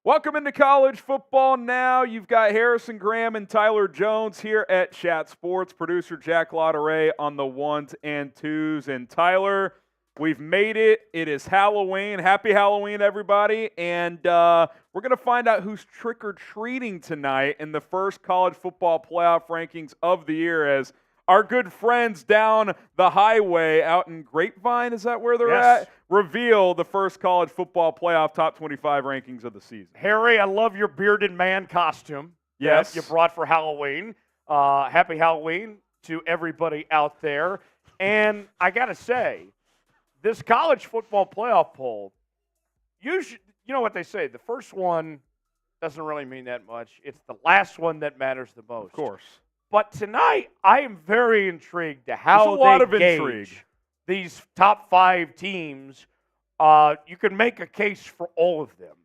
Welcome into college football now. You've got Harrison Graham and Tyler Jones here at Chat Sports. Producer Jack Lauderay on the ones and twos. And Tyler, we've made it. It is Halloween. Happy Halloween, everybody. And we're going to find out who's trick-or-treating tonight in the first college football playoff rankings of the year as our good friends down the highway out in Grapevine, is that where they're at? Reveal the first college football playoff top 25 rankings of the season. Harry, I love your bearded man costume that you brought for Halloween. Happy Halloween to everybody out there. And I got to say, this college football playoff poll, you know what they say, the first one doesn't really mean that much. It's the last one that matters the most. Of course. But tonight, I am very intrigued to how they gauge these top five teams. You can make a case for all of them.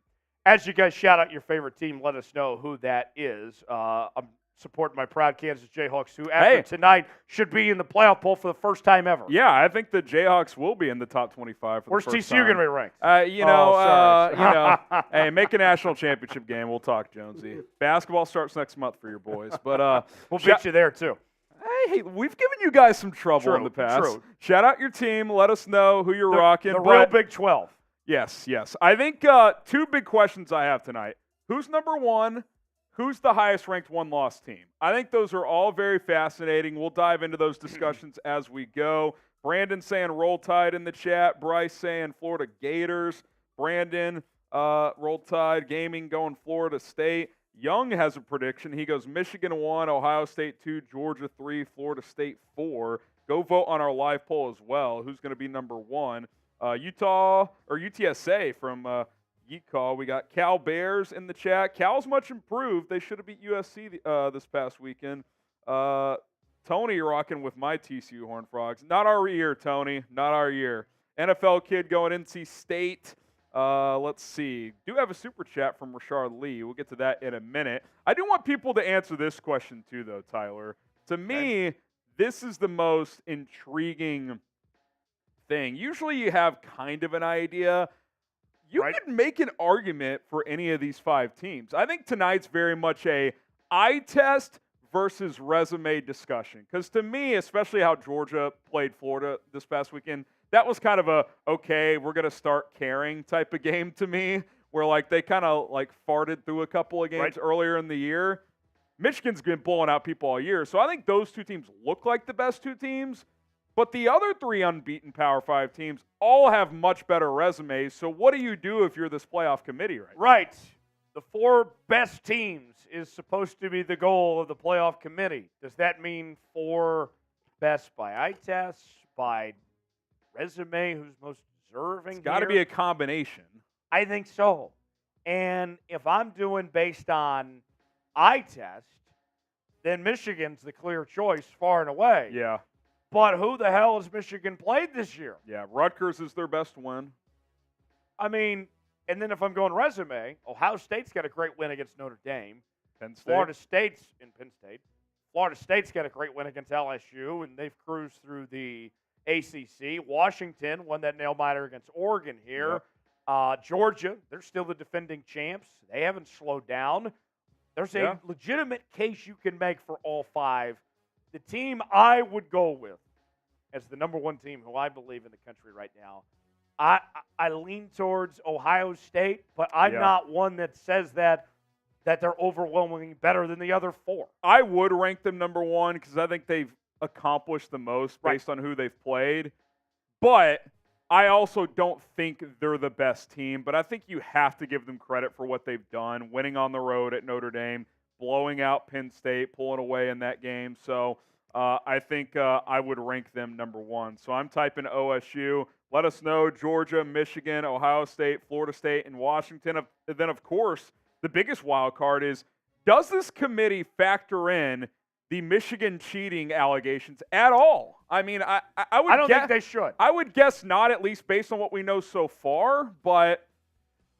As you guys shout out your favorite team, let us know who that is. I'm supporting my proud Kansas Jayhawks, who after tonight should be in the playoff poll for the first time ever. Yeah, I think the Jayhawks will be in the top 25 for Where's the first TCU time. going to be ranked? Hey, make a national championship game. We'll talk, Jonesy. Basketball starts next month for your boys, but we'll beat you there too. Hey, we've given you guys some trouble in the past. True. Shout out your team. Let us know who you're rocking. The real Big 12. Yes. I think two big questions I have tonight. Who's number one? Who's the highest-ranked one-loss team? I think those are all very fascinating. We'll dive into those discussions as we go. Brandon saying Roll Tide in the chat. Bryce saying Florida Gators. Brandon, Roll Tide. Gaming going Florida State. Young has a prediction. He goes Michigan 1, Ohio State 2, Georgia 3, Florida State 4. Go vote on our live poll as well. Who's going to be number one? Utah or UTSA from Geek Call. We got Cal Bears in the chat. Cal's much improved. They should have beat USC this past weekend. Tony rocking with my TCU Horned Frogs. Not our year, Tony. Not our year. NFL kid going NC State. Let's see. Do have a super chat from Rashard Lee. We'll get to that in a minute. I do want people to answer this question too, though, Tyler. To me, this is the most intriguing thing. Usually you have kind of an idea. You could make an argument for any of these five teams. I think tonight's very much a eye test versus resume discussion. Because to me, especially how Georgia played Florida this past weekend, that was kind of a, okay, we're going to start caring type of game to me, where like they kind of like farted through a couple of games earlier in the year. Michigan's been blowing out people all year. So I think those two teams look like the best two teams. But the other three unbeaten Power 5 teams all have much better resumes. So what do you do if you're this playoff committee right now? Right. The four best teams is supposed to be the goal of the playoff committee. Does that mean four best by eye test, by resume, who's most deserving? It's got to be a combination. I think so. And if I'm doing based on eye test, then Michigan's the clear choice far and away. Yeah. But who the hell has Michigan played this year? Yeah, Rutgers is their best win. I mean, and then if I'm going resume, Ohio State's got a great win against Notre Dame. Penn State. Florida State's got a great win against LSU, and they've cruised through the ACC. Washington won that nail-biter against Oregon here. Yep. Georgia, they're still the defending champs. They haven't slowed down. There's a legitimate case you can make for all five. The team I would go with as the number one team who I believe in the country right now, I lean towards Ohio State, but I'm not one that says that they're overwhelmingly better than the other four. I would rank them number one because I think they've accomplished the most based on who they've played. But I also don't think they're the best team, but I think you have to give them credit for what they've done, winning on the road at Notre Dame, blowing out Penn State, pulling away in that game. So I think I would rank them number one. So I'm typing OSU. Let us know Georgia, Michigan, Ohio State, Florida State, and Washington. Then, of course, the biggest wild card is, does this committee factor in the Michigan cheating allegations at all? I mean, I don't think they should. I would guess not, at least based on what we know so far. But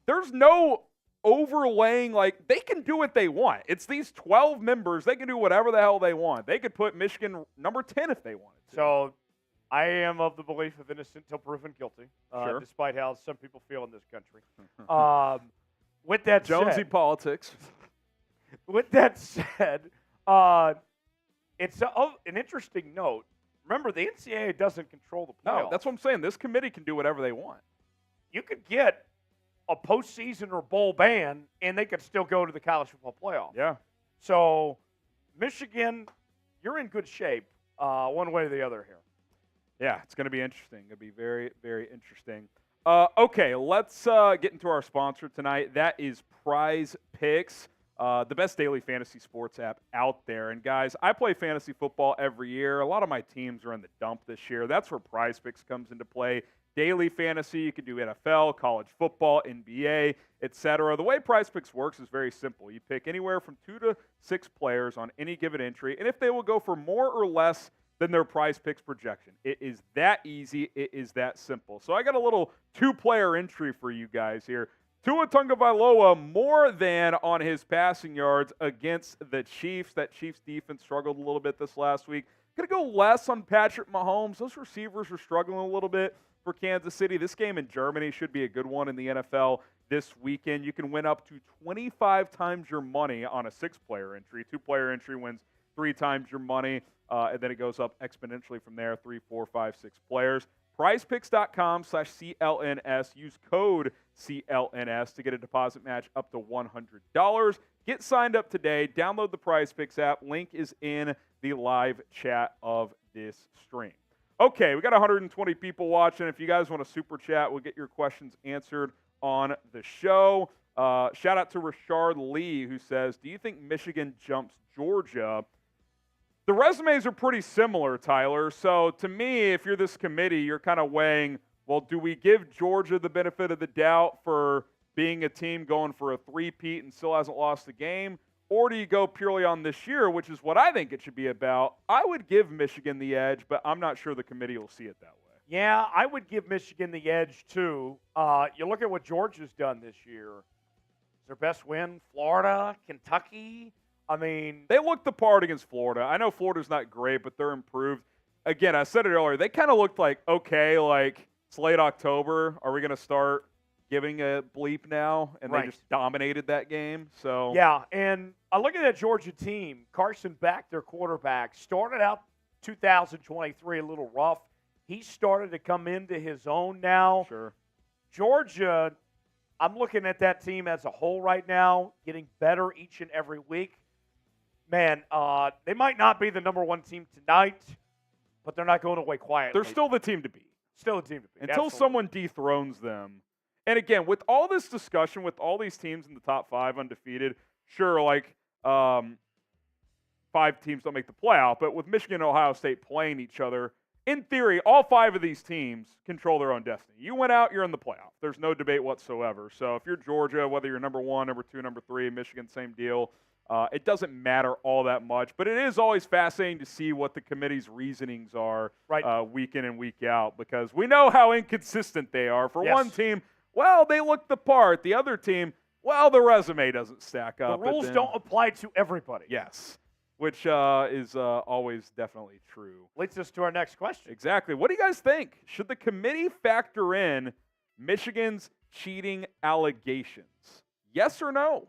there's no overlaying, like, they can do what they want. It's these 12 members. They can do whatever the hell they want. They could put Michigan number 10 if they wanted to. So I am of the belief of innocent till proven guilty, Sure. despite how some people feel in this country. With that Jonesy said, politics. With that said, it's an interesting note. Remember, the NCAA doesn't control the playoffs. No, that's what I'm saying. This committee can do whatever they want. You could get a postseason or bowl ban, and they could still go to the college football playoff. Yeah. So, Michigan, you're in good shape one way or the other here. Yeah, it's going to be interesting. It'll be very, very interesting. Okay, let's get into our sponsor tonight. That is Prize Picks, the best daily fantasy sports app out there. And, guys, I play fantasy football every year. A lot of my teams are in the dump this year. That's where Prize Picks comes into play. Daily fantasy, you can do NFL, college football, NBA, etc. The way Prize Picks works is very simple. You pick anywhere from 2 to 6 players on any given entry, and if they will go for more or less than their Prize Picks projection. It is that easy. It is that simple. So I got a little 2-player entry for you guys here. Tua Tagovailoa more than on his passing yards against the Chiefs. That Chiefs defense struggled a little bit this last week. Going to go less on Patrick Mahomes. Those receivers are struggling a little bit for Kansas City. This game in Germany should be a good one in the NFL this weekend. You can win up to 25 times your money on a 6-player entry. 2-player entry wins 3 times your money, and then it goes up exponentially from there, 3, 4, 5, 6 players. PrizePicks.com/CLNS. Use code CLNS to get a deposit match up to $100. Get signed up today. Download the PrizePicks app. Link is in the live chat of this stream. Okay, we got 120 people watching. If you guys want to super chat, we'll get your questions answered on the show. Shout out to Rashard Lee, who says, do you think Michigan jumps Georgia? The resumes are pretty similar, Tyler. So to me, if you're this committee, you're kind of weighing, well, do we give Georgia the benefit of the doubt for being a team going for a three-peat and still hasn't lost a game? Or do you go purely on this year, which is what I think it should be about? I would give Michigan the edge, but I'm not sure the committee will see it that way. Yeah, I would give Michigan the edge, too. You look at what Georgia's done this year. Is their best win Florida, Kentucky? I mean, they looked the part against Florida. I know Florida's not great, but they're improved. Again, I said it earlier. They kind of looked like, okay, like it's late October. Are we going to start giving a bleep now? And right. They just dominated that game. So yeah, and I look at that Georgia team. Carson Beck, their quarterback, started out 2023 a little rough. He started to come into his own now. Sure. Georgia, I'm looking at that team as a whole right now, getting better each and every week. Man, they might not be the number 1 team tonight, but they're not going away quietly. They're still the team to beat. Still a team to beat. Until Absolutely. someone dethrones them. And again, with all this discussion, with all these teams in the top 5 undefeated, sure, like 5 teams don't make the playoff, but with Michigan and Ohio State playing each other, in theory, all 5 of these teams control their own destiny. You went out, you're in the playoff. There's no debate whatsoever. So if you're Georgia, whether you're number 1, number 2, number 3, Michigan, same deal. It doesn't matter all that much, but it is always fascinating to see what the committee's reasonings are week in and week out, because we know how inconsistent they are. For one team, well, they look the part. The other team, well, the resume doesn't stack up. The rules don't apply to everybody. Yes, which is always definitely true. Leads us to our next question. Exactly. What do you guys think? Should the committee factor in Michigan's cheating allegations? Yes or no?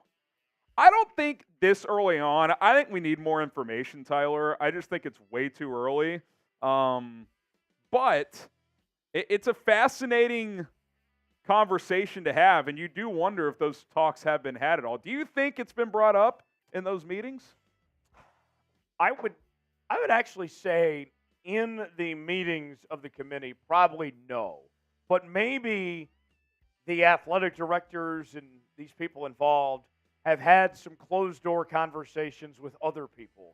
I don't think this early on. I think we need more information, Tyler. I just think it's way too early. But it's a fascinating conversation to have, and you do wonder if those talks have been had at all. Do you think it's been brought up in those meetings? I would actually say in the meetings of the committee, probably no. But maybe the athletic directors and these people involved have had some closed-door conversations with other people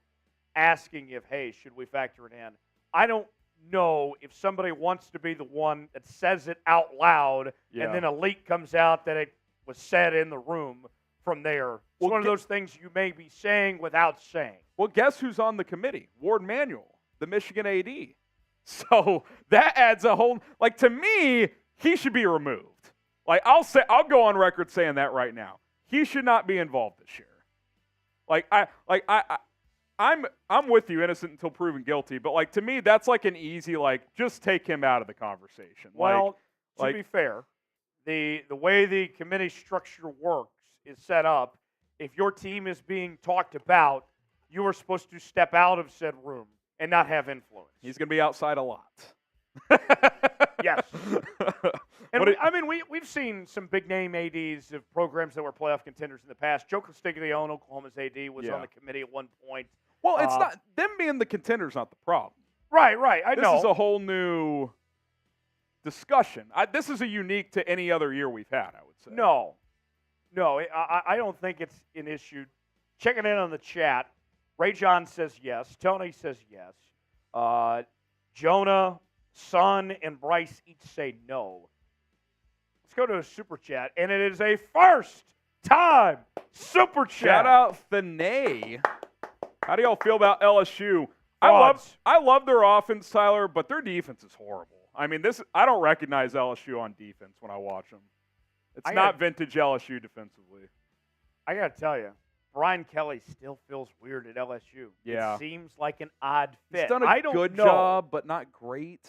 asking if, hey, should we factor it in? I don't know if somebody wants to be the one that says it out loud and then a leak comes out that it was said in the room from there. It's one of those things you may be saying without saying. Well, guess who's on the committee? Ward Manuel, the Michigan AD. So that adds a whole – like, to me, he should be removed. Like, I'll go on record saying that right now. He should not be involved this year. I'm with you, innocent until proven guilty. But like, to me, that's like an easy, like, just take him out of the conversation. Well, to be fair, the way the committee structure works is set up. If your team is being talked about, you are supposed to step out of said room and not have influence. He's going to be outside a lot. Yes. And we've seen some big name ADs of programs that were playoff contenders in the past. Joe Castiglione, Oklahoma's AD, was on the committee at one point. Well, it's not them being the contenders, not the problem. Right. I know. This is a whole new discussion. This is a unique to any other year we've had, I would say. No, I don't think it's an issue. Checking in on the chat, Ray John says yes. Tony says yes. Jonah, Son, and Bryce each say no. Let's go to a super chat, and it is a first-time super chat. Shout out Thanay. How do y'all feel about LSU? Frauds. I love their offense, Tyler, but their defense is horrible. I mean, I don't recognize LSU on defense when I watch them. It's not vintage LSU defensively. I got to tell you, Brian Kelly still feels weird at LSU. Yeah. It seems like an odd fit. He's done a good job, but not great.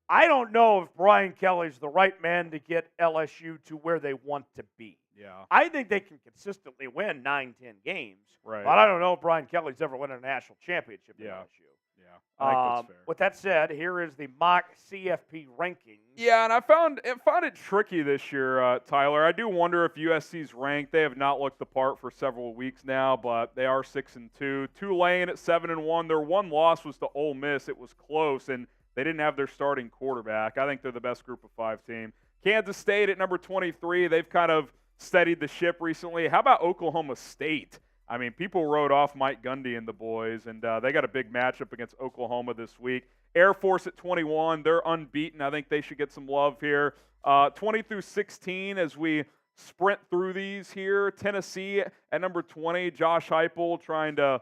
I don't know if Brian Kelly's the right man to get LSU to where they want to be. Yeah. I think they can consistently win 9-10 games. Right. But I don't know if Brian Kelly's ever won a national championship at LSU. Yeah, I think that's fair. With that said, here is the mock CFP rankings. Yeah, and I found it tricky this year, Tyler. I do wonder if USC's ranked. They have not looked the part for several weeks now, but they are 6-2. Tulane at 7-1. Their one loss was to Ole Miss. It was close, and they didn't have their starting quarterback. I think they're the best group of 5 team. Kansas State at number 23. They've kind of steadied the ship recently. How about Oklahoma State? I mean, people wrote off Mike Gundy and the boys, and they got a big matchup against Oklahoma this week. Air Force at 21. They're unbeaten. I think they should get some love here. 20 through 16 as we sprint through these here. Tennessee at number 20. Josh Heupel trying to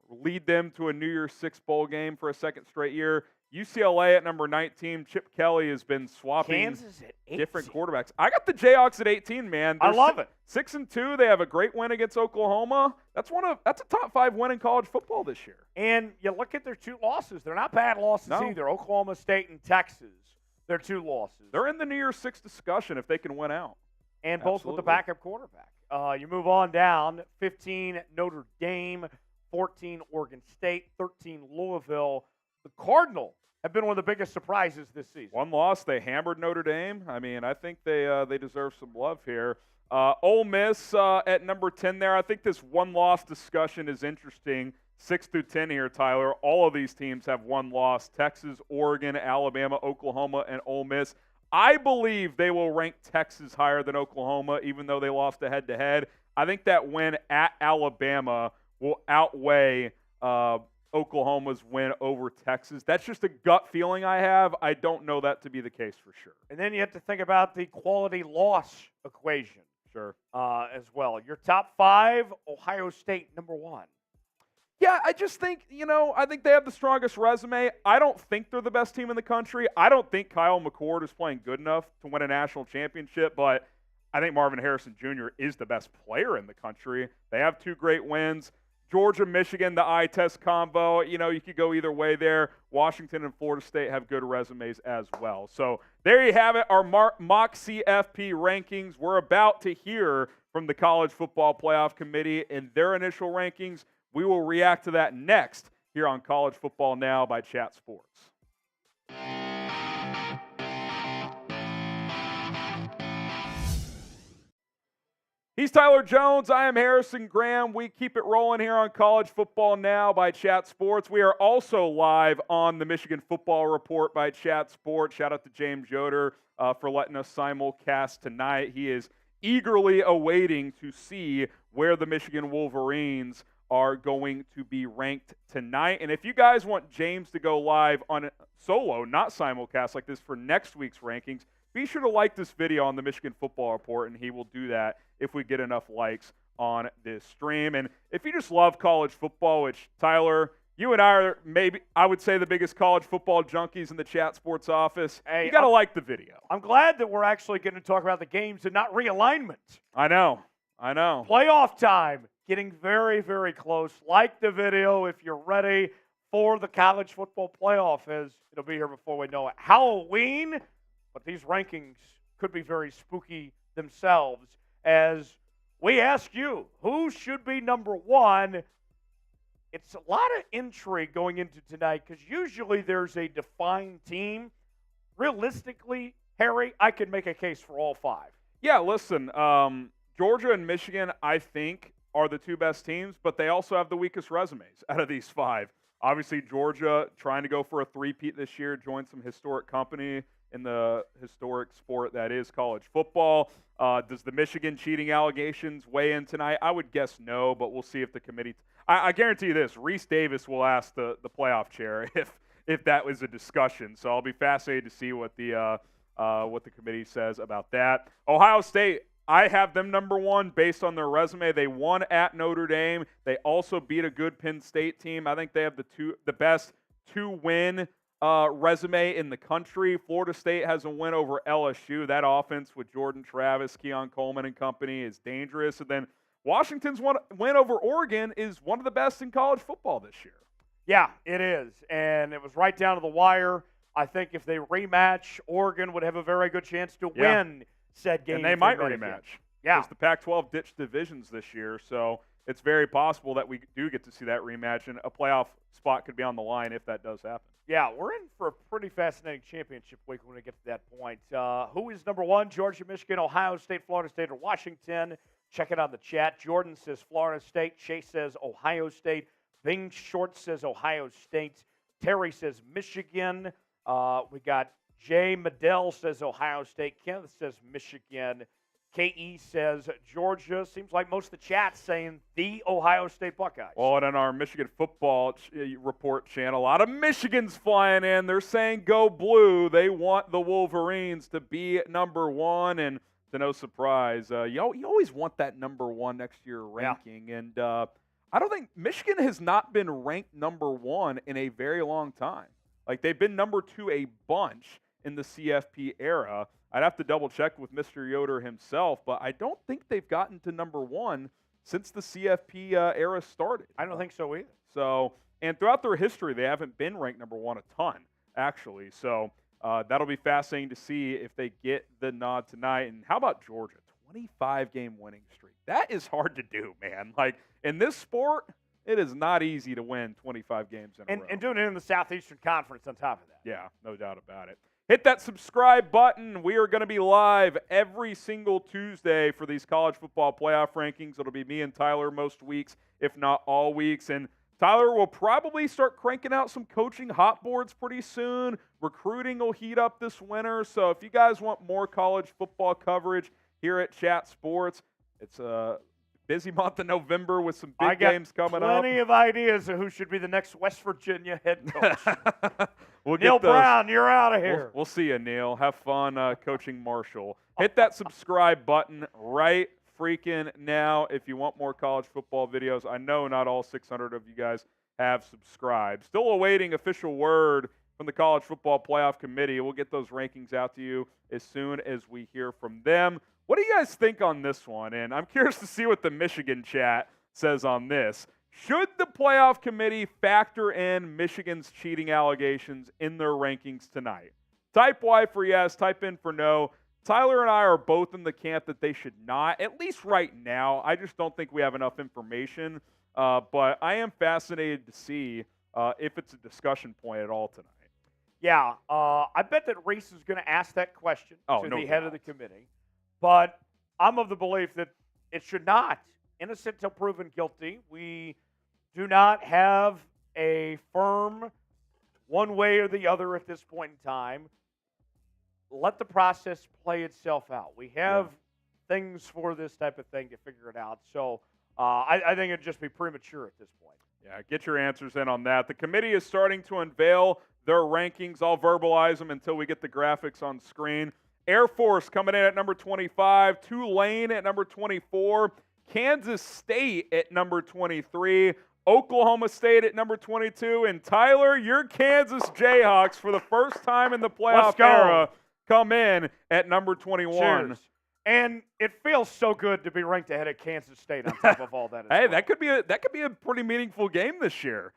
lead them to a New Year's Six bowl game for a second straight year. UCLA at number 19. Chip Kelly has been swapping Kansas at 18. different quarterbacks. I got the Jayhawks at 18, man. I love it. 6-2. They have a great win against Oklahoma. That's a top 5 win in college football this year. And you look at their 2 losses. They're not bad losses either. Oklahoma State and Texas. They're 2 losses. They're in the New Year's Six discussion if they can win out. And both with the backup quarterback. You move on down. 15 Notre Dame, 14 Oregon State, 13 Louisville. The Cardinals have been one of the biggest surprises this season. One loss, they hammered Notre Dame. I mean, I think they deserve some love here. Ole Miss at number 10 there. I think this one-loss discussion is interesting. 6 through 10 here, Tyler. All of these teams have one loss. Texas, Oregon, Alabama, Oklahoma, and Ole Miss. I believe they will rank Texas higher than Oklahoma, even though they lost a head-to-head. I think that win at Alabama will outweigh Oklahoma's win over Texas. That's just a gut feeling I have. I don't know that to be the case for sure. And then you have to think about the quality loss equation. Sure. As well. Your top 5, Ohio State, number 1. Yeah, I just think, I think they have the strongest resume. I don't think they're the best team in the country. I don't think Kyle McCord is playing good enough to win a national championship, but I think Marvin Harrison Jr. is the best player in the country. They have 2 great wins. Georgia, Michigan, the eye test combo, you could go either way there. Washington and Florida State have good resumes as well. So there you have it, our mock CFP rankings. We're about to hear from the College Football Playoff Committee and their initial rankings. We will react to that next here on College Football Now by Chat Sports. He's Tyler Jones. I am Harrison Graham. We keep it rolling here on College Football Now by Chat Sports. We are also live on the Michigan Football Report by Chat Sports. Shout out to James Yoder for letting us simulcast tonight. He is eagerly awaiting to see where the Michigan Wolverines are going to be ranked tonight. And if you guys want James to go live on a solo, not simulcast like this for next week's rankings, be sure to like this video on the Michigan Football Report, and he will do that if we get enough likes on this stream. And if you just love college football, which, Tyler, you and I are maybe, I would say, the biggest college football junkies in the Chat Sports office, you got to like the video. I'm glad that we're actually going to talk about the games and not realignment. I know. Playoff time, getting very, very close. Like the video if you're ready for the college football playoff, as it'll be here before we know it. Halloween, but these rankings could be very spooky themselves as we ask you, who should be number one? It's a lot of intrigue going into tonight because usually there's a defined team. Realistically, Harry, I could make a case for all five. Yeah, listen, Georgia and Michigan, I think, are the two best teams, but they also have the weakest resumes out of these five. Obviously, Georgia trying to go for a three-peat this year, join some historic company in the historic sport that is college football. Does the Michigan cheating allegations weigh in tonight? I would guess no, but we'll see if the committee I guarantee you this, Reese Davis will ask the playoff chair if that was a discussion. So I'll be fascinated to see what the committee says about that. Ohio State, I have them number one based on their resume. They won at Notre Dame. They also beat a good Penn State team. I think they have the best two-win resume in the country. Florida State has a win over LSU. That offense with Jordan Travis, Keon Coleman and company is dangerous. And then Washington's win over Oregon is one of the best in college football this year. Yeah, it is. And it was right down to the wire. I think if they rematch, Oregon would have a very good chance to win said game. And they might rematch. Yeah. Because the Pac-12 ditched divisions this year, so it's very possible that we do get to see that rematch, and a playoff spot could be on the line if that does happen. Yeah, we're in for a pretty fascinating championship week when we get to that point. Who is number one? Georgia, Michigan, Ohio State, Florida State, or Washington? Check it on the chat. Jordan says Florida State. Chase says Ohio State. Bing Short says Ohio State. Terry says Michigan. We got Jay Medell says Ohio State. Kenneth says Michigan. KE says Georgia. Seems like most of the chat's saying the Ohio State Buckeyes. Well, and on our Michigan football report channel, a lot of Michigan's flying in. They're saying go blue. They want the Wolverines to be number one, and to no surprise, you always want that number one next year ranking. Yeah. And I don't think Michigan has not been ranked number one in a very long time. Like, they've been number two a bunch in the CFP era. I'd have to double-check with Mr. Yoder himself, but I don't think they've gotten to number one since the CFP era started. I don't think so either. So, and throughout their history, they haven't been ranked number one a ton, actually. So that'll be fascinating to see if they get the nod tonight. And how about Georgia? 25-game winning streak. That is hard to do, man. Like, in this sport, it is not easy to win 25 games in a row. And doing it in the Southeastern Conference on top of that. Yeah, no doubt about it. Hit that subscribe button. We are going to be live every single Tuesday for these college football playoff rankings. It'll be me and Tyler most weeks, if not all weeks. And Tyler will probably start cranking out some coaching hot boards pretty soon. Recruiting will heat up this winter. So if you guys want more college football coverage here at Chat Sports, it's a busy month of November with some big games coming up. Plenty of ideas of who should be the next West Virginia head coach. Neil Brown, you're out of here. We'll see you, Neil. Have fun coaching Marshall. Hit that subscribe button right freaking now if you want more college football videos. I know not all 600 of you guys have subscribed. Still awaiting official word from the College Football Playoff Committee. We'll get those rankings out to you as soon as we hear from them. What do you guys think on this one? And I'm curious to see what the Michigan chat says on this. Should the playoff committee factor in Michigan's cheating allegations in their rankings tonight? Type Y for yes, type in for no. Tyler and I are both in the camp that they should not, at least right now. I just don't think we have enough information. But I am fascinated to see if it's a discussion point at all tonight. Yeah, I bet that Reese is going to ask that question to the head of the committee. But I'm of the belief that it should not. Innocent until proven guilty. We do not have a firm one way or the other at this point in time. Let the process play itself out. We have things for this type of thing to figure it out. So I think it'd just be premature at this point. Yeah, get your answers in on that. The committee is starting to unveil their rankings. I'll verbalize them until we get the graphics on screen. Air Force coming in at number 25, Tulane at number 24, Kansas State at number 23, Oklahoma State at number 22, and Tyler, your Kansas Jayhawks for the first time in the playoff era come in at number 21. Cheers. And it feels so good to be ranked ahead of Kansas State on top of all that. Hey, that could be a pretty meaningful game this year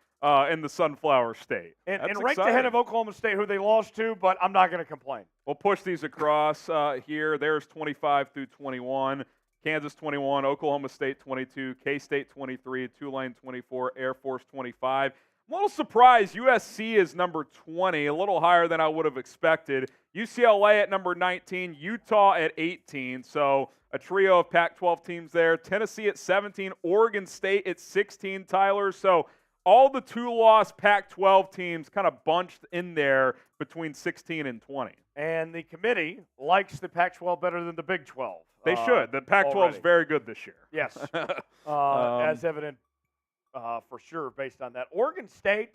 in the Sunflower State. And ranked ahead of Oklahoma State, who they lost to, but I'm not going to complain. We'll push these across here. There's 25 through 21. Kansas 21, Oklahoma State 22, K-State 23, Tulane 24, Air Force 25. I'm a little surprised USC is number 20, a little higher than I would have expected. UCLA at number 19, Utah at 18. So a trio of Pac-12 teams there. Tennessee at 17, Oregon State at 16, Tyler. So all the two-loss Pac-12 teams kind of bunched in there between 16 and 20. And the committee likes the Pac-12 better than the Big 12. They should. The Pac-12 is very good this year. Yes, as evident for sure based on that. Oregon State,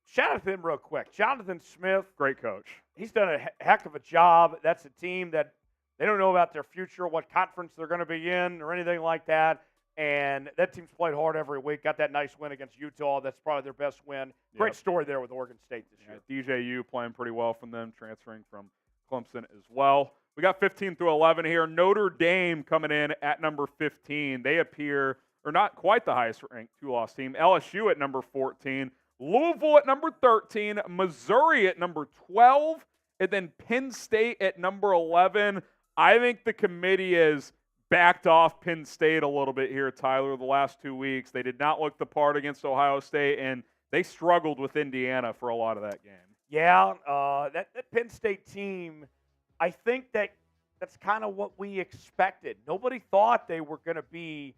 shout out to them real quick. Jonathan Smith. Great coach. He's done a heck of a job. That's a team that they don't know about their future, what conference they're going to be in or anything like that. And that team's played hard every week. Got that nice win against Utah. That's probably their best win. Great story there with Oregon State this year. DJU playing pretty well from them, transferring from Clemson as well. We got 15 through 11 here. Notre Dame coming in at number 15. They appear, or not quite the highest ranked two-loss team. LSU at number 14. Louisville at number 13. Missouri at number 12. And then Penn State at number 11. I think the committee is backed off Penn State a little bit here, Tyler, the last 2 weeks. They did not look the part against Ohio State, and they struggled with Indiana for a lot of that game. Yeah, that Penn State team, I think that's kind of what we expected. Nobody thought they were going to be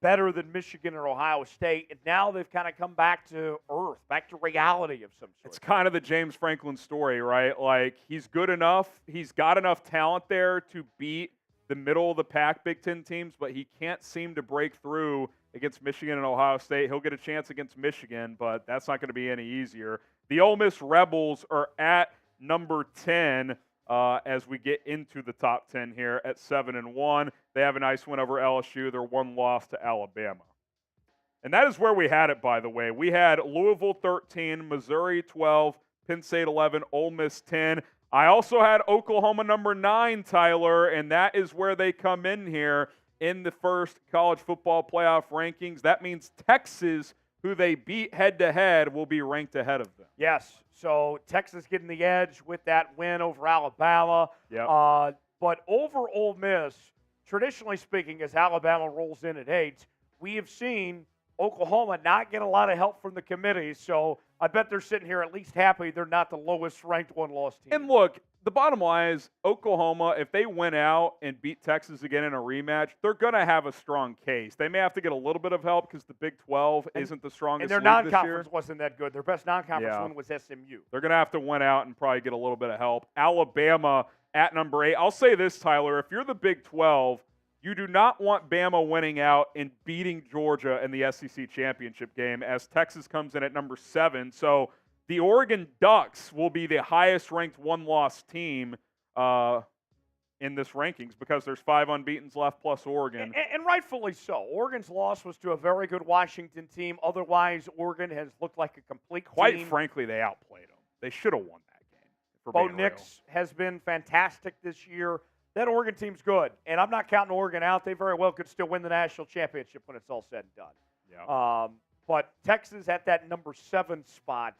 better than Michigan or Ohio State, and now they've kind of come back to earth, back to reality of some sort. It's kind of the James Franklin story, right? Like, he's good enough. He's got enough talent there to beat the middle of the pack Big Ten teams, but he can't seem to break through against Michigan and Ohio State. He'll get a chance against Michigan, but that's not going to be any easier. The Ole Miss Rebels are at number 10 as we get into the top 10 here at 7-1. They have a nice win over LSU. They're one loss to Alabama. And that is where we had it, by the way. We had Louisville 13, Missouri 12, Penn State 11, Ole Miss 10. I also had Oklahoma number 9, Tyler, and that is where they come in here in the first college football playoff rankings. That means Texas, who they beat head-to-head, will be ranked ahead of them. Yes, so Texas getting the edge with that win over Alabama. Yep. But over Ole Miss, traditionally speaking, as Alabama rolls in at 8, we have seen Oklahoma not get a lot of help from the committee, so I bet they're sitting here at least happy they're not the lowest-ranked one-loss team. And look, the bottom line is Oklahoma, if they win out and beat Texas again in a rematch, they're going to have a strong case. They may have to get a little bit of help because the Big 12 isn't the strongest league this year. And their non-conference wasn't wasn't that good. Their best non-conference win was SMU. They're going to have to win out and probably get a little bit of help. Alabama at number 8. I'll say this, Tyler. If you're the Big 12, you do not want Bama winning out and beating Georgia in the SEC championship game as Texas comes in at number 7. So the Oregon Ducks will be the highest-ranked one-loss team in this rankings because there's 5 unbeatens left plus Oregon. And rightfully so. Oregon's loss was to a very good Washington team. Otherwise, Oregon has looked like a complete team. Quite frankly, they outplayed them. They should have won that game. Bo Nix has been fantastic this year. That Oregon team's good, and I'm not counting Oregon out. They very well could still win the national championship when it's all said and done. Yeah. But Texas at that number 7 spot,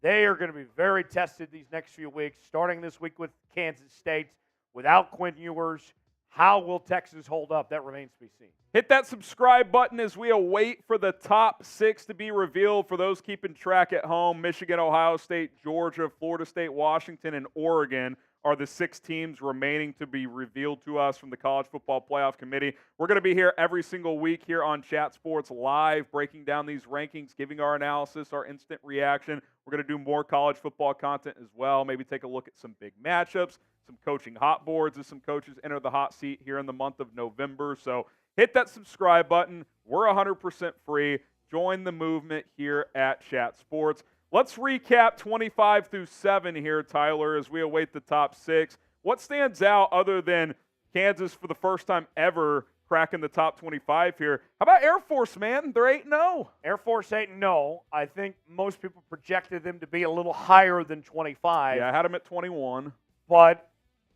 they are going to be very tested these next few weeks, starting this week with Kansas State. Without Quinn Ewers, how will Texas hold up? That remains to be seen. Hit that subscribe button as we await for the top 6 to be revealed. For those keeping track at home, Michigan, Ohio State, Georgia, Florida State, Washington, and Oregon are the 6 teams remaining to be revealed to us from the College Football Playoff Committee. We're going to be here every single week here on Chat Sports Live, breaking down these rankings, giving our analysis, our instant reaction. We're going to do more college football content as well, maybe take a look at some big matchups, some coaching hot boards as some coaches enter the hot seat here in the month of November. So hit that subscribe button. We're 100% free. Join the movement here at Chat Sports. Let's recap 25 through 7 here, Tyler, as we await the top 6. What stands out other than Kansas for the first time ever cracking the top 25 here? How about Air Force, man? They're 8-0. Air Force 8-0. I think most people projected them to be a little higher than 25. Yeah, I had them at 21. But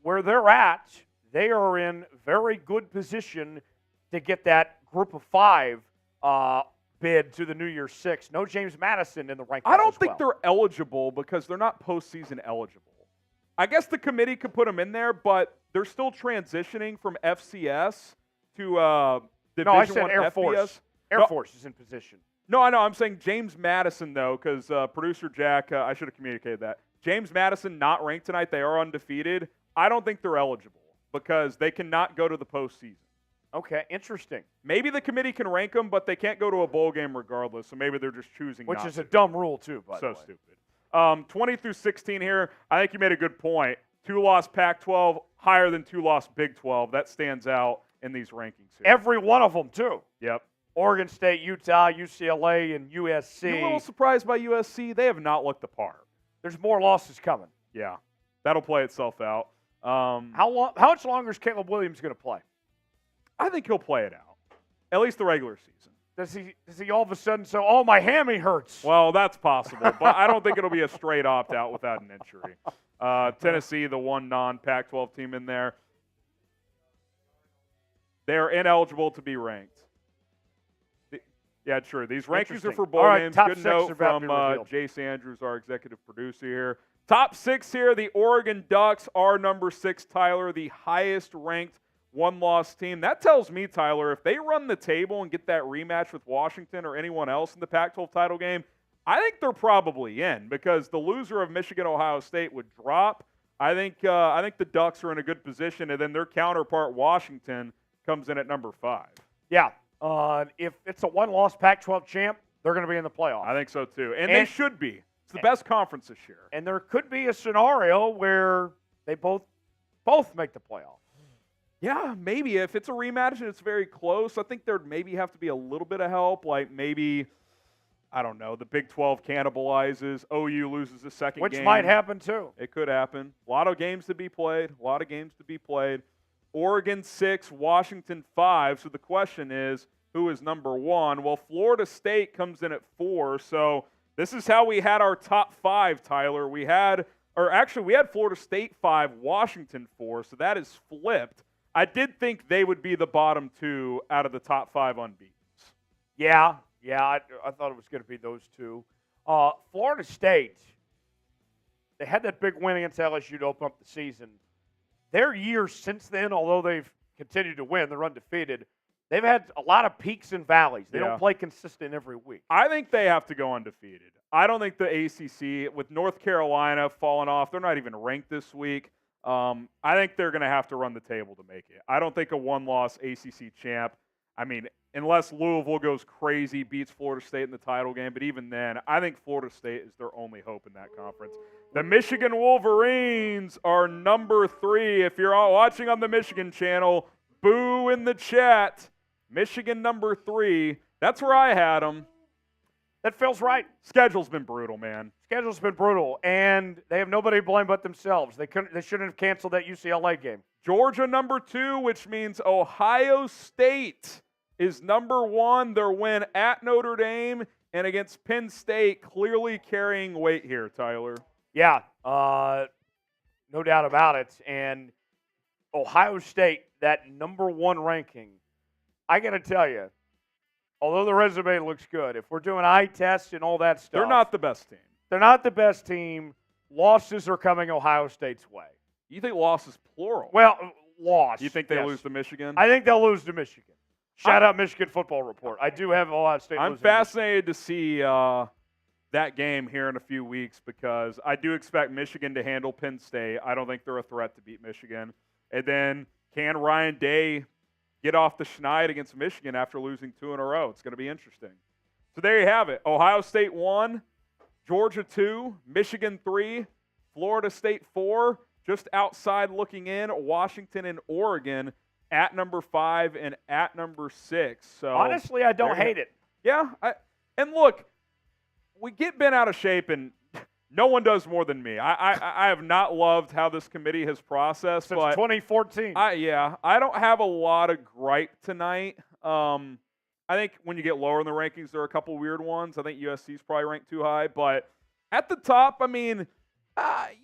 where they're at, they are in very good position to get that group of 5 bid to the New Year's 6. No James Madison in the ranking. I don't think they're eligible because they're not postseason eligible. I guess the committee could put them in there, but they're still transitioning from FCS Division No, I said I Air FBS. Force. Air No. Force is in position. No, I know. I'm saying James Madison, though, because producer Jack, I should have communicated that. James Madison not ranked tonight. They are undefeated. I don't think they're eligible because they cannot go to the postseason. Okay, interesting. Maybe the committee can rank them, but they can't go to a bowl game regardless, so maybe they're just choosing Which not is to. a dumb rule, too, by the way. So stupid. 20 through 16 here, I think you made a good point. 2-loss Pac-12, higher than 2-loss Big 12. That stands out in these rankings here. Every one of them, too. Yep. Oregon State, Utah, UCLA, and USC. You're a little surprised by USC. They have not looked the part. There's more losses coming. Yeah, that'll play itself out. How much longer is Caleb Williams going to play? I think he'll play it out, at least the regular season. Does he all of a sudden say, "Oh, my hammy hurts"? Well, that's possible, but I don't think it'll be a straight opt-out without an injury. Tennessee, the one non-Pac-12 team in there, they're ineligible to be ranked. Yeah, sure. These rankings are for bowl all right, games. top Good six note are about from to be revealed. Jace Andrews, our executive producer here. Top 6 here. The Oregon Ducks are number 6, Tyler, the highest-ranked one-loss team. That tells me, Tyler, if they run the table and get that rematch with Washington or anyone else in the Pac-12 title game, I think they're probably in because the loser of Michigan-Ohio State would drop. I think the Ducks are in a good position, and then their counterpart, Washington, comes in at number 5. Yeah. If it's a one-loss Pac-12 champ, they're going to be in the playoff. I think so, too. And they should be. It's the best conference this year. And there could be a scenario where they both make the playoff. Yeah, maybe. If it's a rematch and it's very close, I think there'd maybe have to be a little bit of help. Like maybe, I don't know, the Big 12 cannibalizes, OU loses the second game. Which might happen, too. It could happen. A lot of games to be played. Oregon 6, Washington 5. So the question is, who is number 1? Well, Florida State comes in at 4. So this is how we had our top 5, Tyler. We had Florida State 5, Washington 4. So that is flipped. I did think they would be the bottom 2 out of the top 5 unbeaten. Yeah, I thought it was going to be those two. Florida State, they had that big win against LSU to open up the season. Their years since then, although they've continued to win, they're undefeated, they've had a lot of peaks and valleys. They don't play consistent every week. I think they have to go undefeated. I don't think the ACC, with North Carolina falling off, they're not even ranked this week. I think they're going to have to run the table to make it. I don't think a one-loss ACC champ, I mean, unless Louisville goes crazy, beats Florida State in the title game, but even then, I think Florida State is their only hope in that conference. The Michigan Wolverines are number 3. If you're all watching on the Michigan channel, boo in the chat. Michigan number 3. That's where I had them. That feels right. Schedule's been brutal, man. Schedule's been brutal, and they have nobody to blame but themselves. They shouldn't have canceled that UCLA game. Georgia number 2, which means Ohio State is number 1. Their win at Notre Dame and against Penn State clearly carrying weight here, Tyler. Yeah, no doubt about it. And Ohio State, that number 1 ranking, I got to tell you, although the resume looks good, if we're doing eye tests and all that stuff, they're not the best team. They're not the best team. Losses are coming Ohio State's way. You think losses plural? Well, loss. You think they lose to Michigan? I think they'll lose to Michigan. Shout out Michigan Football Report. I do have Ohio State. I'm fascinated to see that game here in a few weeks because I do expect Michigan to handle Penn State. I don't think they're a threat to beat Michigan. And then can Ryan Day get off the schneid against Michigan after losing 2 in a row? It's going to be interesting. So there you have it. Ohio State 1, Georgia 2, Michigan 3, Florida State 4, just outside looking in, Washington and Oregon at number 5 and at number 6. So honestly, I don't hate it. Yeah. And look, we get bent out of shape, and no one does more than me. I have not loved how this committee has processed. Since but 2014. I don't have a lot of gripe tonight. I think when you get lower in the rankings, there are a couple weird ones. I think USC's probably ranked too high. But at the top, I mean,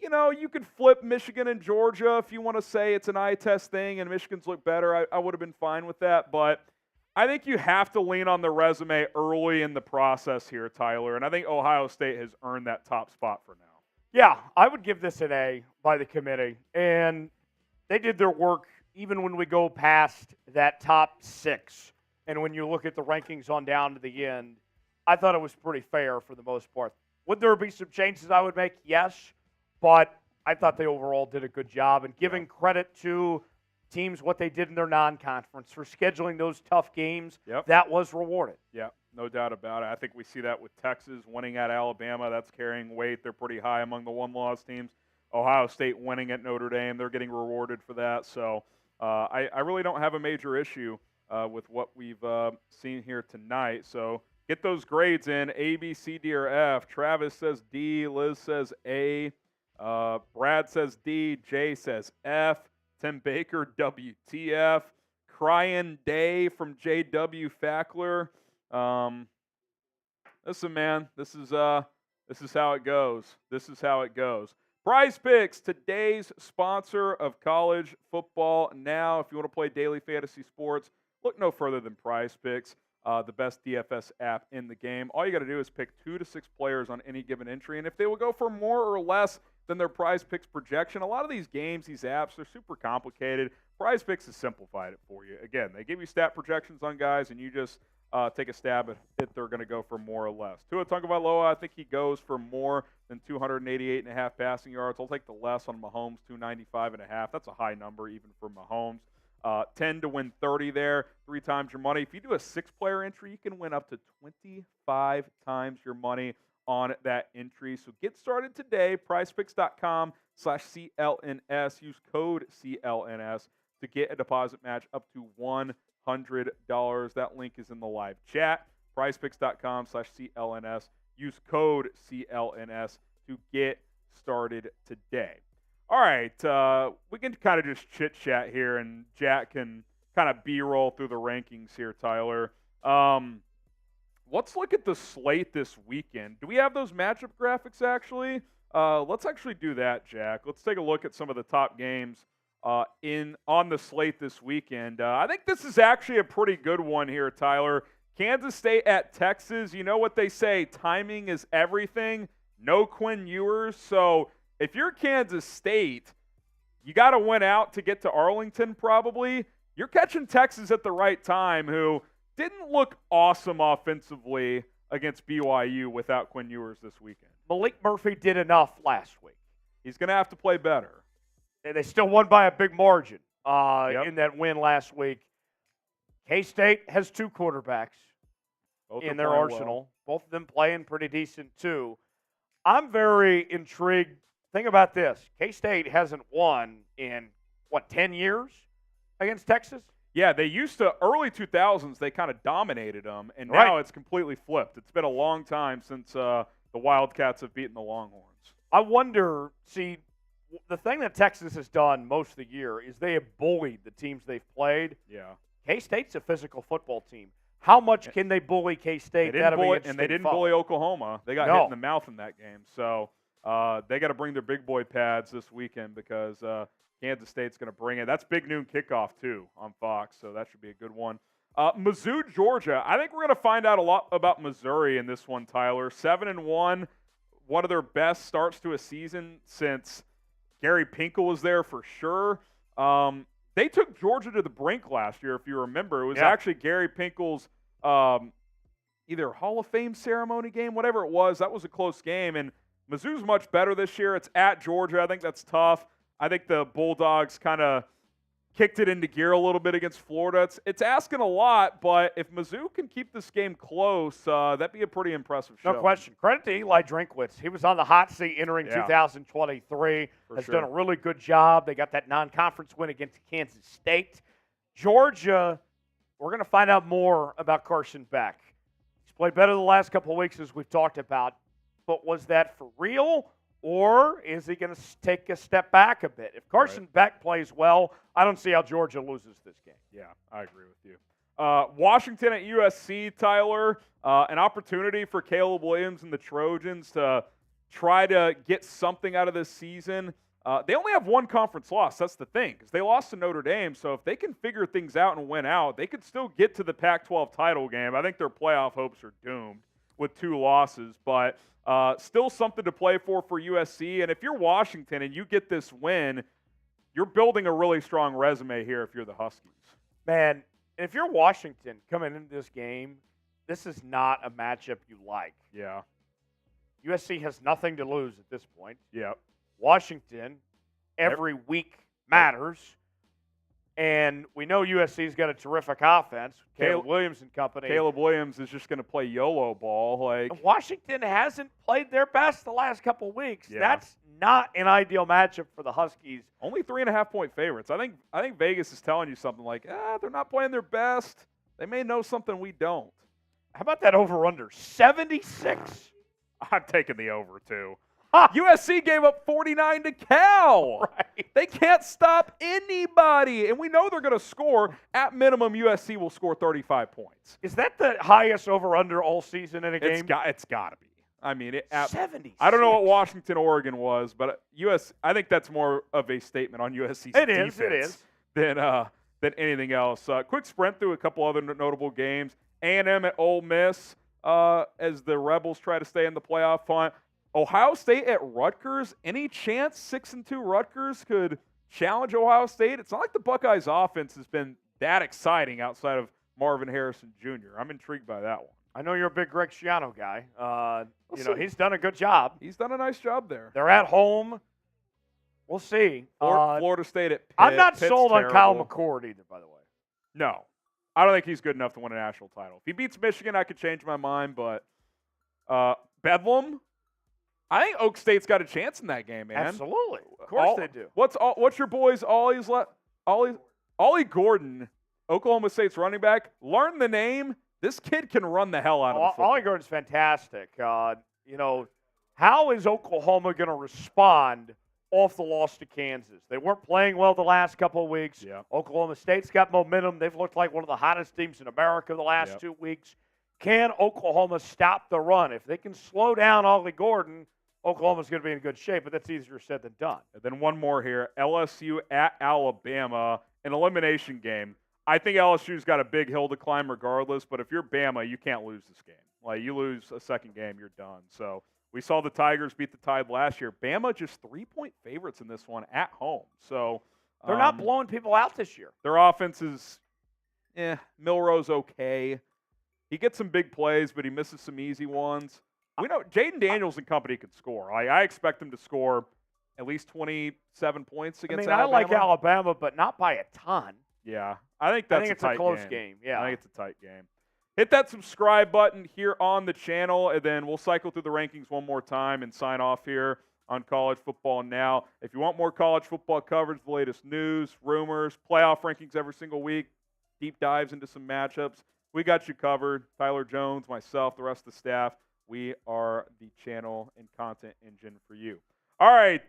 you could flip Michigan and Georgia if you want to say it's an eye test thing and Michigan's look better. I would have been fine with that. But I think you have to lean on the resume early in the process here, Tyler. And I think Ohio State has earned that top spot for now. Yeah, I would give this an A by the committee. And they did their work even when we go past that top 6, and when you look at the rankings on down to the end, I thought it was pretty fair for the most part. Would there be some changes I would make? Yes, but I thought they overall did a good job. And giving credit to teams what they did in their non-conference for scheduling those tough games, that was rewarded. Yeah, no doubt about it. I think we see that with Texas winning at Alabama. That's carrying weight. They're pretty high among the one-loss teams. Ohio State winning at Notre Dame. They're getting rewarded for that. So I really don't have a major issue with what we've seen here tonight. So get those grades in, A, B, C, D, or F. Travis says D. Liz says A. Brad says D. Jay says F. Tim Baker, WTF. Crying Day from J.W. Fackler. Listen, man, this is how it goes. This is how it goes. Prize Picks, today's sponsor of college football. Now, if you want to play daily fantasy sports, look no further than Prize Picks, the best DFS app in the game. All you got to do is pick 2 to 6 players on any given entry, and if they will go for more or less than their Prize Picks projection, a lot of these games, these apps, they're super complicated. Prize Picks has simplified it for you. Again, they give you stat projections on guys, and you just take a stab at if they're going to go for more or less. Tua Tagovailoa, I think he goes for more than 288.5 passing yards. I'll take the less on Mahomes, 295.5. That's a high number even for Mahomes. 10 to win 30 there, 3 times your money. If you do a 6-player entry, you can win up to 25 times your money on that entry. So get started today, prizepicks.com/CLNS. Use code CLNS to get a deposit match up to $100. That link is in the live chat, prizepicks.com/CLNS. Use code CLNS to get started today. All right, we can kind of just chit-chat here, and Jack can kind of B-roll through the rankings here, Tyler. Let's look at the slate this weekend. Do we have those matchup graphics, actually? Let's actually do that, Jack. Let's take a look at some of the top games on the slate this weekend. I think this is actually a pretty good one here, Tyler. Kansas State at Texas. You know what they say, timing is everything. No Quinn Ewers. So if you're Kansas State, you got to win out to get to Arlington probably. You're catching Texas at the right time, who didn't look awesome offensively against BYU without Quinn Ewers this weekend. Malik Murphy did enough last week. He's going to have to play better. And they still won by a big margin in that win last week. K-State has 2 quarterbacks in their arsenal. Well. Both of them playing pretty decent, too. I'm very intrigued. Think about this. K-State hasn't won in, 10 years against Texas? Yeah, they used to, early 2000s, they kind of dominated them, and now it's completely flipped. It's been a long time since the Wildcats have beaten the Longhorns. I wonder, the thing that Texas has done most of the year is they have bullied the teams they've played. Yeah. K-State's a physical football team. How much can they bully K-State? They didn't bully Oklahoma. They got hit in the mouth in that game. So they got to bring their big boy pads this weekend because Kansas State's going to bring it. That's big noon kickoff, too, on Fox, so that should be a good one. Mizzou, Georgia. I think we're going to find out a lot about Missouri in this one, Tyler. 7-1, one of their best starts to a season since Gary Pinkel was there for sure. They took Georgia to the brink last year, if you remember. It was actually Gary Pinkel's either Hall of Fame ceremony game, whatever it was. That was a close game, and Mizzou's much better this year. It's at Georgia. I think that's tough. I think the Bulldogs kind of kicked it into gear a little bit against Florida. It's asking a lot, but if Mizzou can keep this game close, that'd be a pretty impressive show. No question. Credit to Eli Drinkwitz. He was on the hot seat entering 2023. Done a really good job. They got that non-conference win against Kansas State. Georgia, we're going to find out more about Carson Beck. He's played better the last couple of weeks, as we've talked about, but was that for real? Or is he going to take a step back a bit? If Carson Beck plays well, I don't see how Georgia loses this game. Yeah, I agree with you. Washington at USC, Tyler, an opportunity for Caleb Williams and the Trojans to try to get something out of this season. They only have one conference loss. That's the thing, because they lost to Notre Dame. So if they can figure things out and win out, they could still get to the Pac-12 title game. I think their playoff hopes are doomed with 2 losses, but still something to play for USC. And if you're Washington and you get this win, you're building a really strong resume here if you're the Huskies. Man, if you're Washington coming into this game, this is not a matchup you like. Yeah. USC has nothing to lose at this point. Yeah. Washington, every week matters. And we know USC's got a terrific offense. Caleb Williams and company. Caleb Williams is just going to play YOLO ball. Washington hasn't played their best the last couple of weeks. Yeah. That's not an ideal matchup for the Huskies. Only 3.5-point favorites. I think Vegas is telling you something like, they're not playing their best. They may know something we don't. How about that over-under? 76? I'm taking the over, too. USC gave up 49 to Cal. Right. They can't stop anybody. And we know they're going to score. At minimum, USC will score 35 points. Is that the highest over-under all season in a game? It's got to be. I mean, 76. I don't know what Washington, Oregon was, but I think that's more of a statement on USC's defense than anything else. Quick sprint through a couple other notable games. A&M at Ole Miss as the Rebels try to stay in the playoff hunt. Ohio State at Rutgers. Any chance 6-2 Rutgers could challenge Ohio State? It's not like the Buckeyes offense has been that exciting outside of Marvin Harrison Jr. I'm intrigued by that one. I know you're a big Greg Schiano guy. He's done a good job. He's done a nice job there. They're at home. We'll see. Florida State at Pitt. I'm not Pitt's sold on terrible. Kyle McCord either, by the way. No. I don't think he's good enough to win a national title. If he beats Michigan, I could change my mind, but Bedlam, I think Oak State's got a chance in that game, man. Absolutely. Of course they do. What's your boys Ollie Gordon, Oklahoma State's running back? Learn the name. This kid can run the hell out of the football. Ollie Gordon's fantastic. How is Oklahoma going to respond off the loss to Kansas? They weren't playing well the last couple of weeks. Yeah. Oklahoma State's got momentum. They've looked like one of the hottest teams in America the last 2 weeks. Can Oklahoma stop the run? If they can slow down Ollie Gordon, Oklahoma's going to be in good shape, but that's easier said than done. And then one more here. LSU at Alabama, an elimination game. I think LSU's got a big hill to climb regardless, but if you're Bama, you can't lose this game. Like, you lose a second game, you're done. So we saw the Tigers beat the Tide last year. Bama just 3-point favorites in this one at home. So they're not blowing people out this year. Their offense is, Milrose okay. He gets some big plays, but he misses some easy ones. We know Jaden Daniels and company can score. I expect him to score at least 27 points against Alabama. I like Alabama, but not by a ton. Yeah, I think it's a close game. Yeah, I think it's a tight game. Hit that subscribe button here on the channel, and then we'll cycle through the rankings one more time and sign off here on College Football Now. If you want more college football coverage, the latest news, rumors, playoff rankings every single week, deep dives into some matchups, we got you covered. Tyler Jones, myself, the rest of the staff. We are the channel and content engine for you. All right,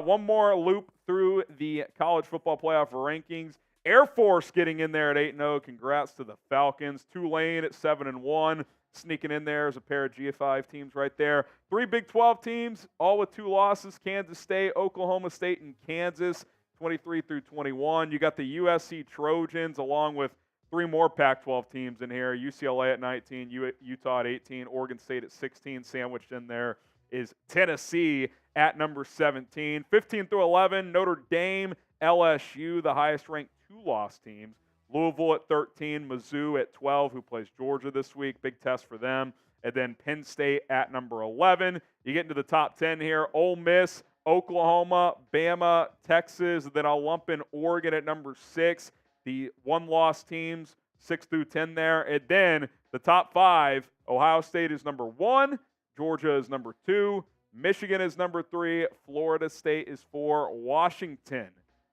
one more loop through the college football playoff rankings. Air Force getting in there at 8-0. Congrats to the Falcons. Tulane at 7-1, sneaking in there as a pair of G5 teams right there. 3 Big 12 teams, all with 2 losses. Kansas State, Oklahoma State, and Kansas, 23 through 21. You got the USC Trojans along with 3 more Pac-12 teams in here. UCLA at 19, Utah at 18, Oregon State at 16. Sandwiched in there is Tennessee at number 17. 15 through 11, Notre Dame, LSU, the highest-ranked 2-loss teams. Louisville at 13, Mizzou at 12, who plays Georgia this week. Big test for them. And then Penn State at number 11. You get into the top 10 here. Ole Miss, Oklahoma, Bama, Texas. And then I'll lump in Oregon at number 6. The 1-loss teams, 6 through 10 there. And then the top 5, Ohio State is number 1. Georgia is number 2. Michigan is number 3. Florida State is 4. Washington,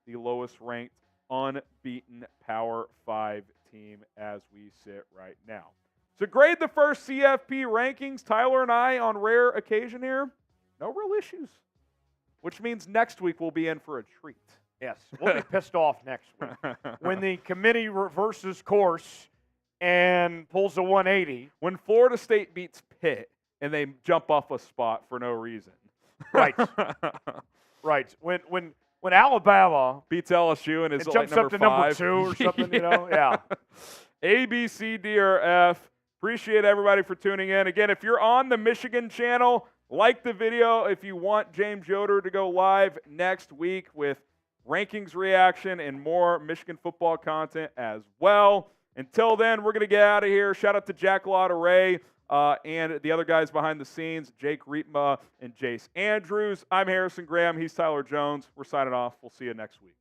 the lowest-ranked unbeaten Power 5 team as we sit right now. So grade the first CFP rankings. Tyler and I, on rare occasion here, no real issues, which means next week we'll be in for a treat. Yes, we'll be pissed off next week when the committee reverses course and pulls a 180. When Florida State beats Pitt and they jump off a spot for no reason. Right. Right. When Alabama beats LSU and is jumps like up to number 5. number 2 or something, yeah. A, B, C, D, or F. Appreciate everybody for tuning in. Again, if you're on the Michigan channel, like the video if you want James Yoder to go live next week with rankings reaction, and more Michigan football content as well. Until then, we're going to get out of here. Shout out to Jack Lotta Ray and the other guys behind the scenes, Jake Rietma and Jace Andrews. I'm Harrison Graham. He's Tyler Jones. We're signing off. We'll see you next week.